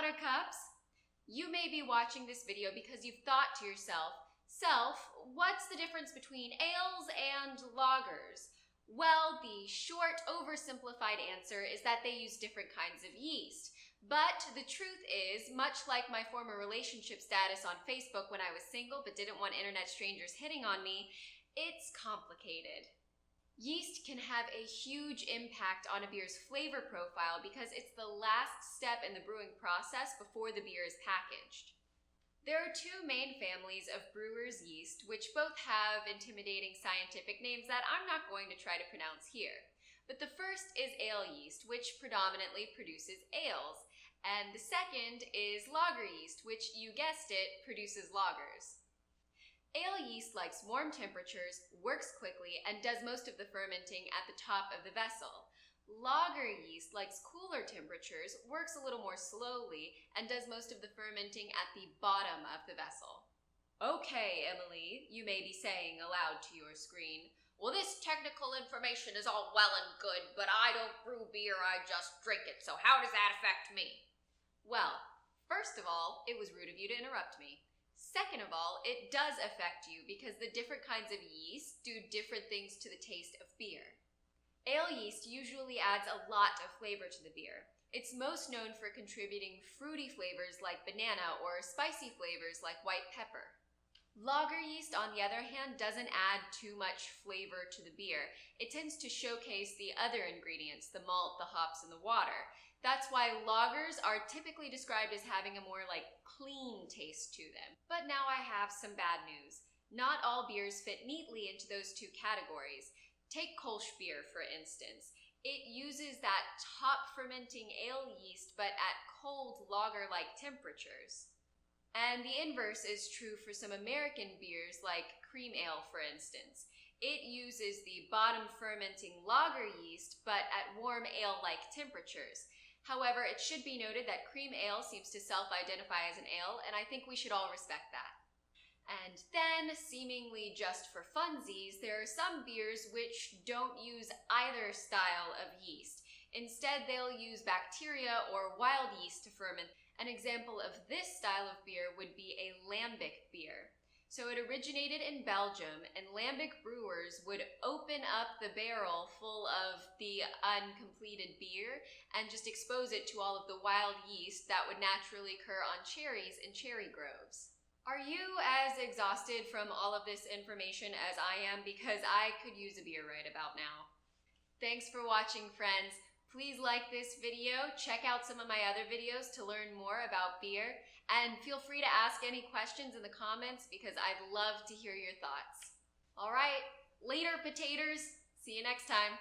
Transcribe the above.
Buttercups! You may be watching this video because you've thought to yourself, Self, what's the difference between ales and lagers? Well, the short, oversimplified answer is that they use different kinds of yeast. But the truth is, much like my former relationship status on Facebook when I was single but didn't want internet strangers hitting on me, it's complicated. Yeast can have a huge impact on a beer's flavor profile because it's the last step in the brewing process before the beer is packaged. There are two main families of brewer's yeast, which both have intimidating scientific names that I'm not going to try to pronounce here. But the first is ale yeast, which predominantly produces ales, and the second is lager yeast, which, you guessed it, produces lagers. Ale yeast likes warm temperatures, works quickly, and does most of the fermenting at the top of the vessel. Lager yeast likes cooler temperatures, works a little more slowly, and does most of the fermenting at the bottom of the vessel. Okay, Emily, you may be saying aloud to your screen, well, this technical information is all well and good, but I don't brew beer, I just drink it, so how does that affect me? Well, first of all, it was rude of you to interrupt me. Second of all, it does affect you because the different kinds of yeast do different things to the taste of beer. Ale yeast usually adds a lot of flavor to the beer. It's most known for contributing fruity flavors like banana or spicy flavors like white pepper. Lager yeast, on the other hand, doesn't add too much flavor to the beer. It tends to showcase the other ingredients, the malt, the hops, and the water. That's why lagers are typically described as having a more clean taste to them. But now I have some bad news. Not all beers fit neatly into those two categories. Take Kolsch beer, for instance. It uses that top fermenting ale yeast, but at cold lager-like temperatures. And the inverse is true for some American beers like cream ale, for instance. It uses the bottom fermenting lager yeast, but at warm ale-like temperatures. However, it should be noted that cream ale seems to self-identify as an ale, and I think we should all respect that. And then, seemingly just for funsies, there are some beers which don't use either style of yeast. Instead, they'll use bacteria or wild yeast to ferment. An example of this style of beer would be a lambic beer. So it originated in Belgium, and lambic brewers would open up the barrel full of the uncompleted beer and just expose it to all of the wild yeast that would naturally occur on cherries in cherry groves. Are you as exhausted from all of this information as I am? Because I could use a beer right about now. Thanks for watching, friends. Please like this video, check out some of my other videos to learn more about beer, and feel free to ask any questions in the comments because I'd love to hear your thoughts. All right, later, potaters. See you next time.